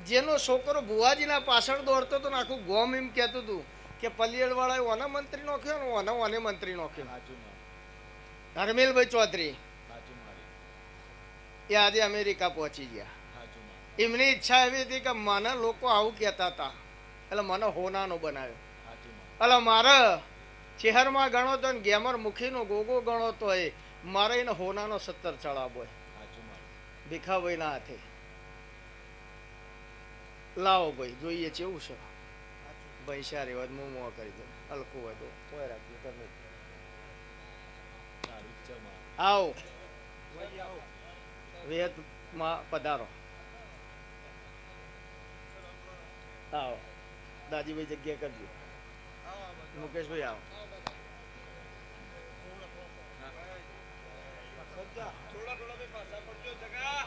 જેનો છોકરો ભુવાજીના પાછળ દોડતો હતો ને આખું ગોમ એમ કહેતું હતું કે પલિયડ વાળાએ ઓના મંત્રી નોખ્યો ને ઓને મંત્રી નોખ્યો. ધર્મેલભાઈ ચૌધરી એ આજે અમેરિકા પહોંચી ગયા. એમની ઈચ્છા એવી હતી કે મને લોકો આવું કહેતા હતા એટલે મને હોનાનો બનાવ્યો. એટલે મારે ચેહરમાં ગણો તો ગેમર મુખીનો ગોગો ગણો તો એ મારે એને હોનાનો 70 ચડાવો ભીખાભાઈના હાથે. લાવો ભાઈ જોઈએ કેવું છે. ભાઈ સારી વાત હું મોં કરી દઉં હલકું હોય તો કોઈ રાખજો તમે આવો વેદમાં પધારો. આવો દાજીભાઈ જગ્યા કરજો. મુકેશભાઈ આવો. થોડા થોડા પાછા પડજો જગા.